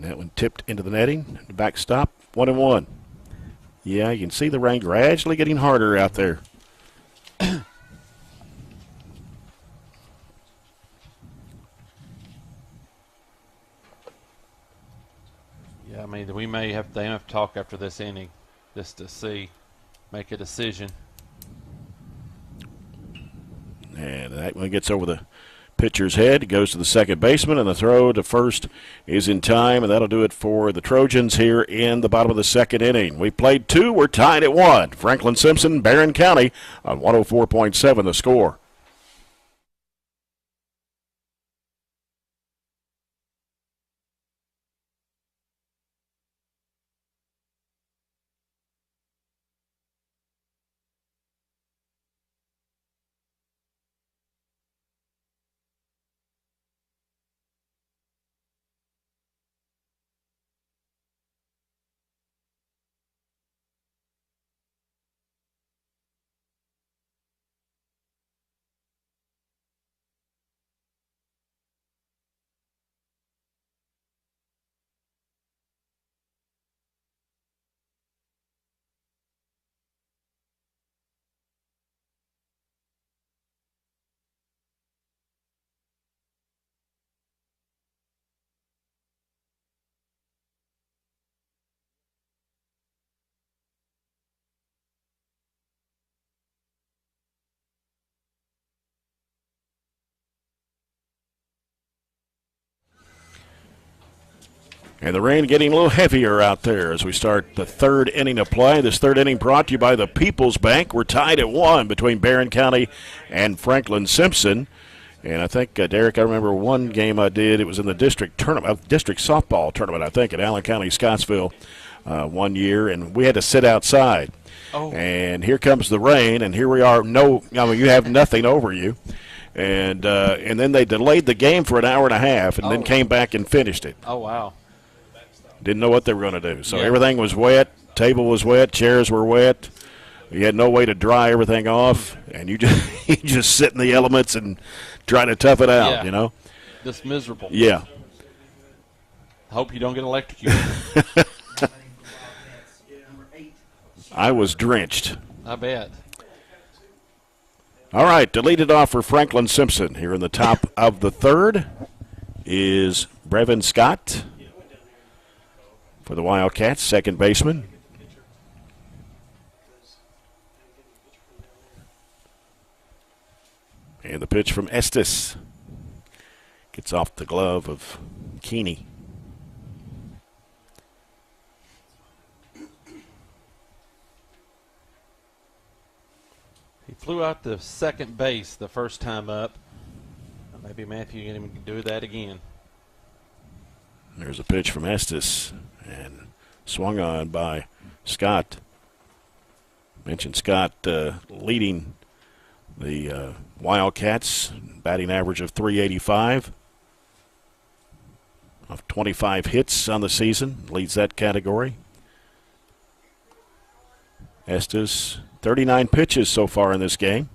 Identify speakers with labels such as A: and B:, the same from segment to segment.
A: that one tipped into the netting. The backstop, 1-1. Yeah, you can see the rain gradually getting harder out there.
B: Yeah, I mean, they may have to talk after this inning just to make a decision.
A: And that one gets over the pitcher's head. It goes to the second baseman, and the throw to first is in time, and that'll do it for the Trojans here in the bottom of the second inning. We played 2. We're tied at 1. Franklin Simpson, Barren County on 104.7 the score. And the rain getting a little heavier out there as we start the third inning of play. This third inning brought to you by the People's Bank. We're tied at 1 between Barren County and Franklin Simpson. And I think, Derek, I remember one game I did. It was in the district tournament, district softball tournament, I think, at Allen County, Scottsville one year. And we had to sit outside. Oh. And here comes the rain, and here we are. You have nothing over you. And then they delayed the game for an hour and a half and then came back and finished it.
B: Oh, wow.
A: Didn't know what they were going to do. So everything was wet. Table was wet. Chairs were wet. You had no way to dry everything off. And you just sit in the elements and try to tough it out, you know.
B: Just miserable.
A: Yeah.
B: I hope you don't get electrocuted.
A: I was drenched.
B: I bet.
A: All right, to lead it off for Franklin Simpson here in the top of the third is Brevin Scott. For the Wildcats, second baseman. And the pitch from Estes. Gets off the glove of Keeney.
B: He flew out to second base the first time up. Maybe Matthew can do that again.
A: There's a pitch from Estes. And swung on by Scott. Mentioned Scott leading the Wildcats, batting average of .385. Of 25 hits on the season, leads that category. Estes, 39 pitches so far in this game.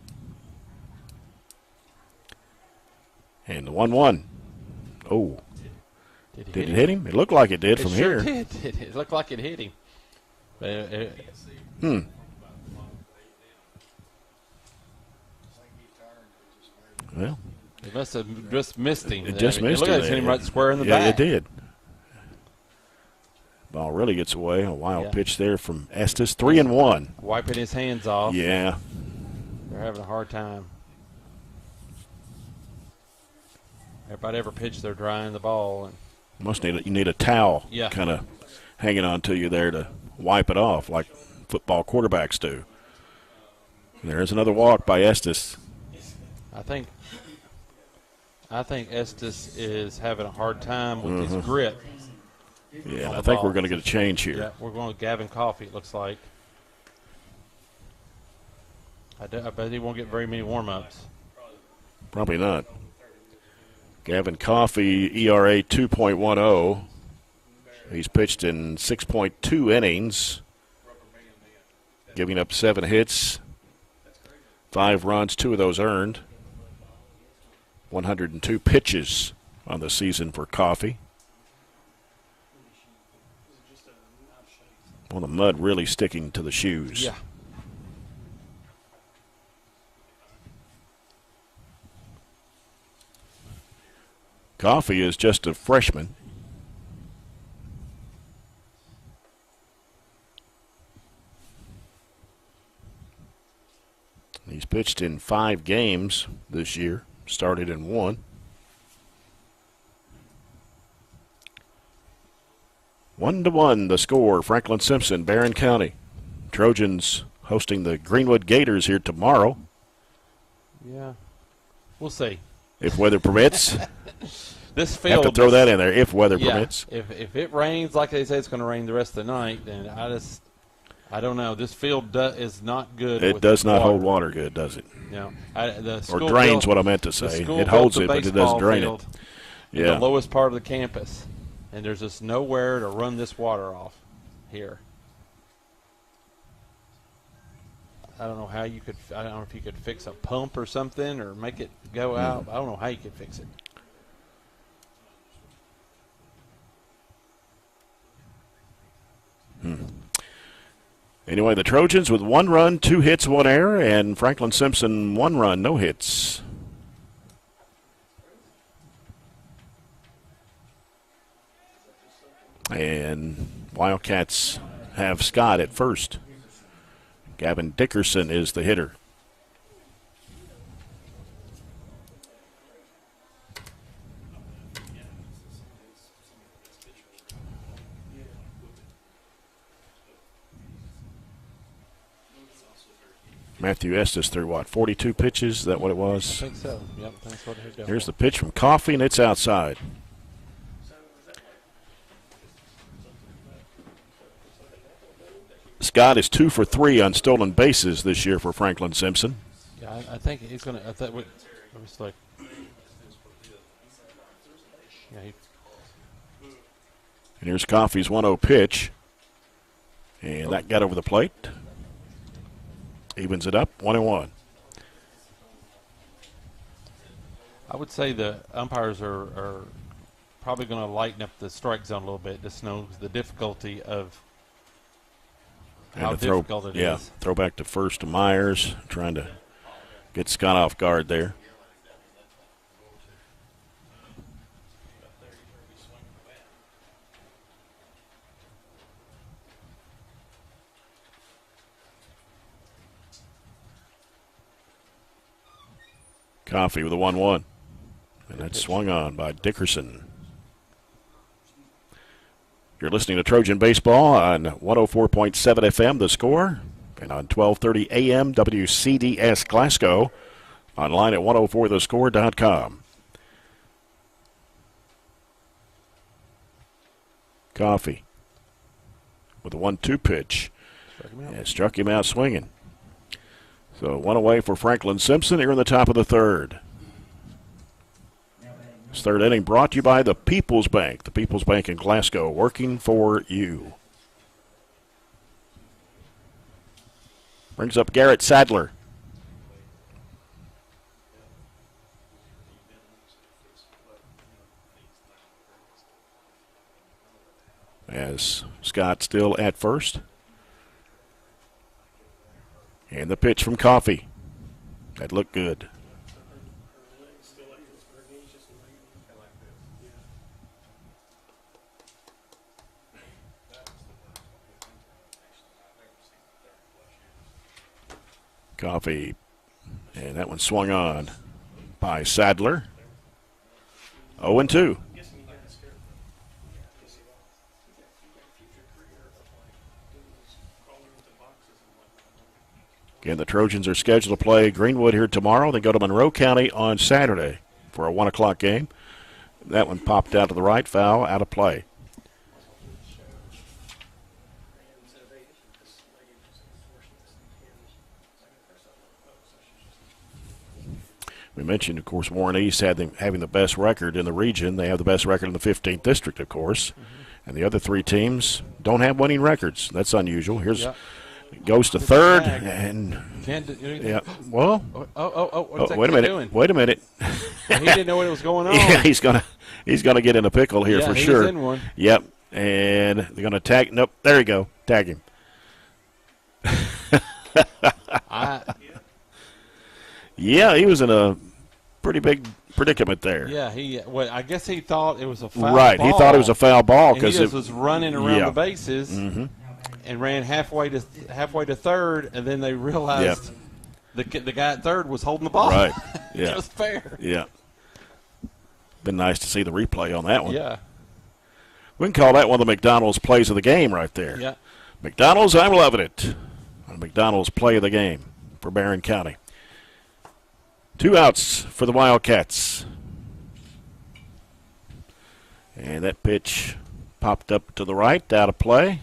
A: And the 1-1. Oh. Did it hit him? It looked like it did from here.
B: It sure did. It looked like it hit him.
A: Well,
B: it must have just missed him.
A: It just missed him.
B: It hit him right square in the back.
A: Yeah, it did. Ball really gets away. A wild pitch there from Estes. 3-1.
B: Wiping his hands off.
A: Yeah.
B: They're having a hard time. Everybody ever pitch, they're drying the ball. And
A: you need a towel
B: kind
A: of hanging on to you there to wipe it off like football quarterbacks do. There's another walk by Estes.
B: I think Estes is having a hard time with his grip.
A: Yeah, I think we're going to get a change here.
B: Yeah, we're going with Gavin Coffey, it looks like. I bet he won't get very many warm-ups.
A: Probably not. Gavin Coffey, ERA 2.10. He's pitched in 6.2 innings, giving up 7 hits, 5 runs, 2 of those earned. 102 pitches on the season for Coffey. Well, the mud really sticking to the shoes.
B: Yeah.
A: Coffee is just a freshman. He's pitched in 5 games this year, started in 1. One to one, the score. Franklin Simpson, Barren County. Trojans hosting the Greenwood Gators here tomorrow.
B: Yeah. We'll see.
A: If weather permits.
B: This field.
A: Have to throw that in there, if weather permits.
B: If it rains like they say it's going to rain the rest of the night, then I don't know. This field is not good.
A: It does not hold water good, does it?
B: No.
A: Or drains, what I meant to say. It holds it, but it doesn't drain it.
B: Yeah. The lowest part of the campus. And there's just nowhere to run this water off here. I don't know how you could. I don't know if you could fix a pump or something or make it go out. I don't know how you could fix it.
A: Anyway, the Trojans with 1 run, 2 hits, 1 error, and Franklin Simpson 1 run, no hits. And Wildcats have Scott at first. Gavin Dickerson is the hitter. Matthew Estes threw, 42 pitches? Is that what it was?
B: I think so. Yep, that's what it is.
A: Here's the pitch from Coffey, and it's outside. Scott is 2 for 3 on stolen bases this year for Franklin Simpson.
B: Yeah, I think he's going to. I thought. Let me just look. Yeah.
A: And here's Coffey's 1-0 pitch, and that got over the plate. Evens it up, 1-1.
B: I would say the umpires are probably going to lighten up the strike zone a little bit. Just know the difficulty of how difficult it is.
A: Yeah, throw back to first to Myers, trying to get Scott off guard there. Coffey with a 1-1. And that's swung on by Dickerson. You're listening to Trojan Baseball on 104.7 FM, The Score, and on 1230 AM WCDS Glasgow, online at 104thescore.com. Coffey with a 1-2 pitch. Struck him out swinging. So 1 away for Franklin Simpson here in the top of the 3rd. This 3rd inning brought to you by the People's Bank. The People's Bank in Glasgow, working for you. Brings up Garrett Sadler. As Scott still at first. And the pitch from Coffey. That looked good. Coffey. And that one swung on by Sadler. 0-2. Again, the Trojans are scheduled to play Greenwood here tomorrow. They go to Monroe County on Saturday for a 1 o'clock game. That one popped out to the right, foul, out of play. We mentioned, of course, Warren East having the best record in the region. They have the best record in the 15th district, of course. And the other 3 teams don't have winning records. That's unusual. Here's goes to 3rd, and yeah. Well,
B: what's
A: wait a minute.
B: doing?
A: Wait a minute.
B: He didn't know what was going on.
A: Yeah, he's gonna get in a pickle here for sure.
B: He's in one.
A: Yep. And they're going to tag. Nope, there you go. Tag him. Yeah, he was in a pretty big predicament there.
B: Yeah, I guess he thought it was a foul
A: Right,
B: ball.
A: he thought it was a foul ball
B: because
A: because
B: he was running around the bases and ran halfway to third, and then they realized the guy at third was holding the ball.
A: Right, yeah,
B: it was fair.
A: Yeah, been nice to see the replay on that one.
B: Yeah,
A: we can call that one of the McDonald's plays of the game right there.
B: Yeah,
A: McDonald's, I'm loving it. McDonald's play of the game for Barren County. 2 outs for the Wildcats. And that pitch popped up to the right, out of play.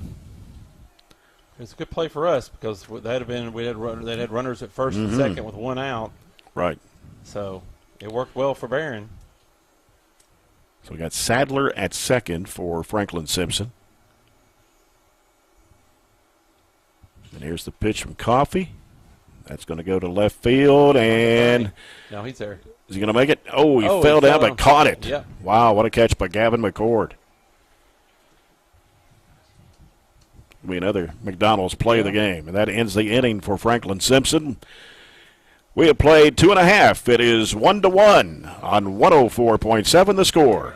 B: It's a good play for us because they had runners at first and second with 1 out.
A: Right.
B: So it worked well for Barren.
A: So we got Sadler at second for Franklin Simpson. And here's the pitch from Coffey. That's going to go to left field, and
B: no, he's there.
A: Is he going to make it? Oh, he fell down but caught it.
B: Yep.
A: Wow, what a catch by Gavin McCord. It'll be another McDonald's play of the game, and that ends the inning for Franklin Simpson. We have played 2.5. It is 1-1 on 104.7 The Score.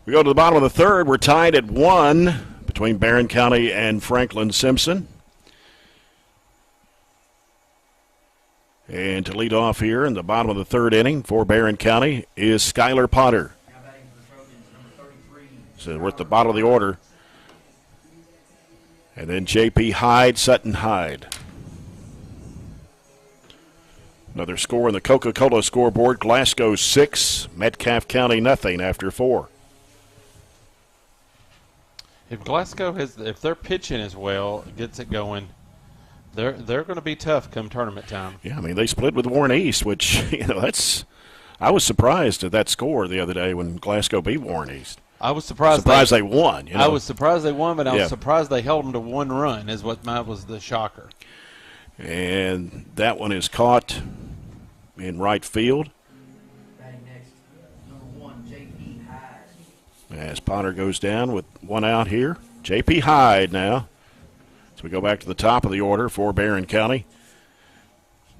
A: We go to the bottom of the third. We're tied at 1 between Barren County and Franklin Simpson. And to lead off here in the bottom of the third inning for Barren County is Skylar Potter. So we're at the bottom of the order. And then J.P. Hyde, Sutton Hyde. Another score in the Coca-Cola scoreboard. Glasgow 6, Metcalfe County nothing after 4.
B: If Glasgow if their pitching as well gets it going, they're going to be tough come tournament time.
A: Yeah, I mean they split with Warren East, which I was surprised at that score the other day when Glasgow beat Warren East.
B: I was surprised
A: they won.
B: I was surprised they won, but I was surprised they held them to 1 run. Is what was the shocker.
A: And that one is caught in right field. As Potter goes down with 1 out here. J.P. Hyde now. So we go back to the top of the order for Barren County.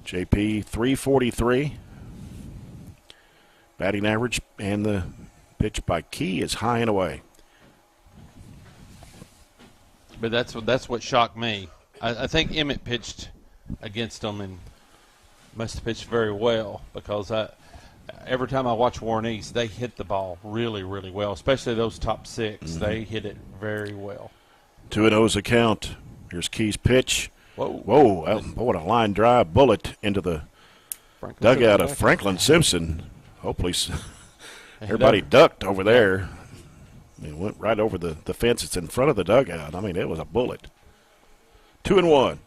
A: J.P. 343. Batting average, and the pitch by Key is high and away.
B: But that's what shocked me. I think Emmett pitched against them and must have pitched very well because every time I watch Warren East, they hit the ball really, really well, especially those top 6. They hit it very well.
A: 2-0's a count. Here's Key's pitch. Whoa, what a line drive bullet into the dugout of Franklin Simpson. Hopefully everybody ducked over there. I mean, went right over the fence that's in front of the dugout. I mean, it was a bullet. 2-1.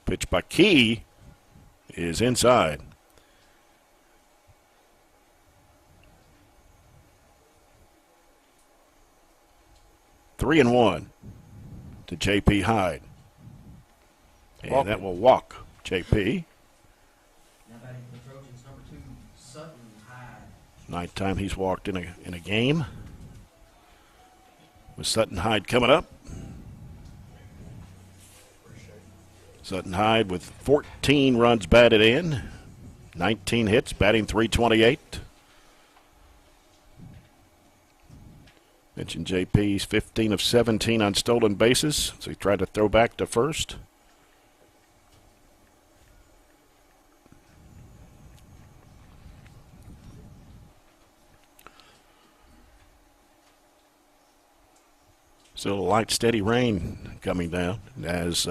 A: Pitch by Key is inside. Three and 1 to J.P. Hyde. And that will walk J.P.
C: Now batting for the Trojans, number 2, Sutton Hyde.
A: Ninth time he's walked in a game. With Sutton Hyde coming up. Sutton Hyde with 14 runs batted in, 19 hits, batting .328. Mentioned JP's 15 of 17 on stolen bases, so he tried to throw back to first. Still a light, steady rain coming down as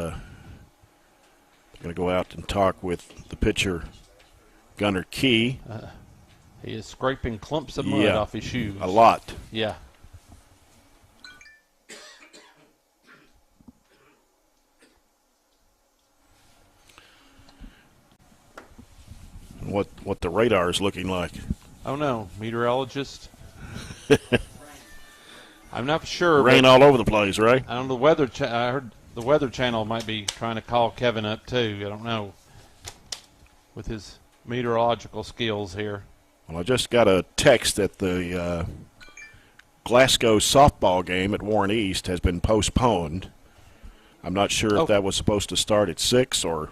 A: going to go out and talk with the pitcher, Gunnar Key.
B: He is scraping clumps of mud off his shoes.
A: A lot.
B: Yeah.
A: What the radar is looking like.
B: Oh, no. Meteorologist. I'm not sure.
A: Rain all over the place, right?
B: I don't know. I heard the Weather Channel might be trying to call Kevin up, too. I don't know. With his meteorological skills here.
A: Well, I just got a text that the Glasgow softball game at Warren East has been postponed. I'm not sure if that was supposed to start at 6 or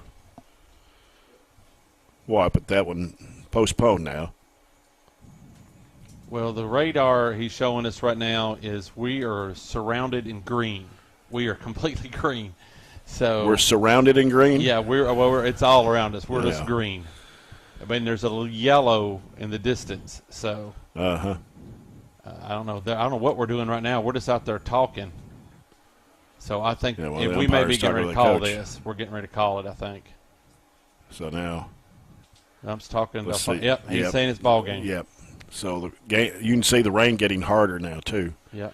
A: what, but that one postponed now.
B: Well, the radar he's showing us right now is we are surrounded in green. We are completely green. So
A: we're surrounded in green?
B: Yeah, it's all around us. We're just green. I mean, there's a little yellow in the distance. So I don't know. I don't know what we're doing right now. We're just out there talking. So I think we may be getting ready to call this. We're getting ready to call it, I think.
A: So now
B: I'm just talking about. Yep, he's saying it's ball game.
A: Yep. So the game, you can see the rain getting harder now too.
B: Yep.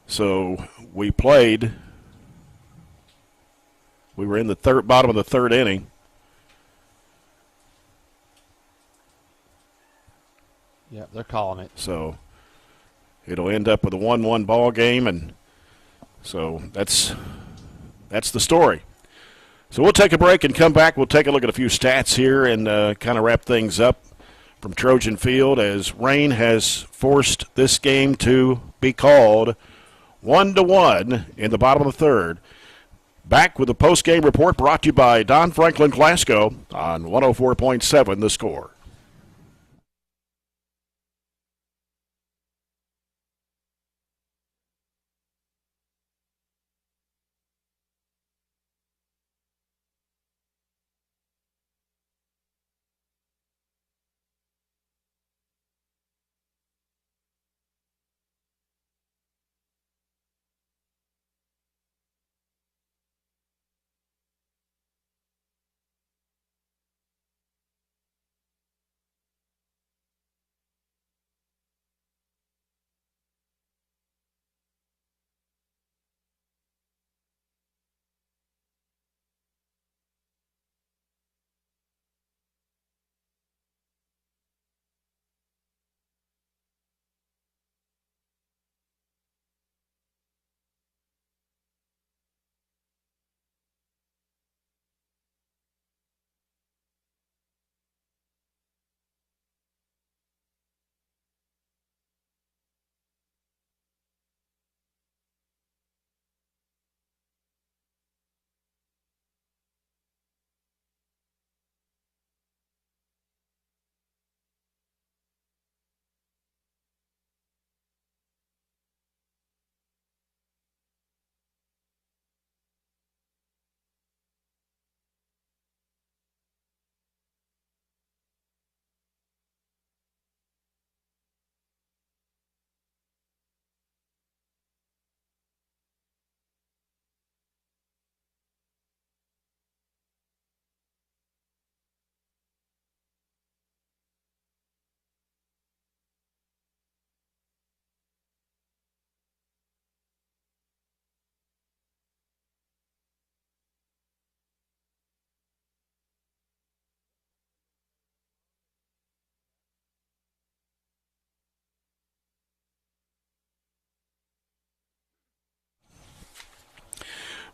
A: So we were in the bottom of the third inning.
B: Yep, they're calling it.
A: So it'll end up with a 1-1 ball game, and so that's the story. So we'll take a break and come back. We'll take a look at a few stats here and kind of wrap things up from Trojan Field as rain has forced this game to be called 1-1 in the bottom of the third. Back with the post-game report brought to you by Don Franklin Glasgow on 104.7 The Score.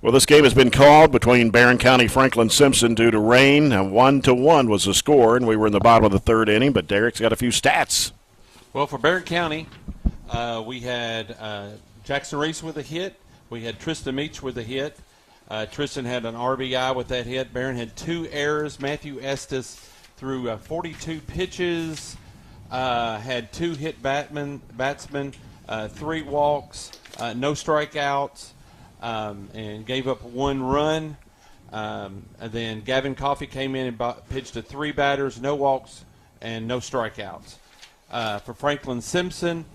A: Well, this game has been called between Barren County Franklin Simpson due to rain. 1-1 was the score, and we were in the bottom of the third inning, but Derek's got a few stats.
B: Well, for Barren County, we had Jackson Reese with a hit. We had Tristan Meach with a hit. Tristan had an RBI with that hit. Barron had 2 errors. Matthew Estes threw 42 pitches, had 2 hit batsmen, 3 walks, no strikeouts, and gave up 1 run. And then Gavin Coffey came in and pitched to 3 batters, no walks, and no strikeouts. For Franklin Simpson,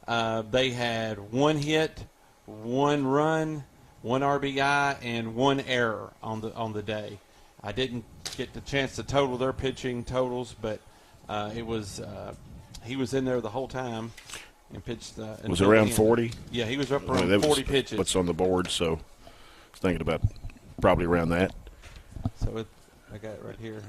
B: they had 1 hit, 1 run, 1 RBI, and 1 error on the day. I didn't get the chance to total their pitching totals, but he was in there the whole time and pitched.
A: Was it around 40?
B: Yeah, he was up around 40 pitches.
A: What's on the board? So, I was thinking about probably around that.
B: So I got it right here.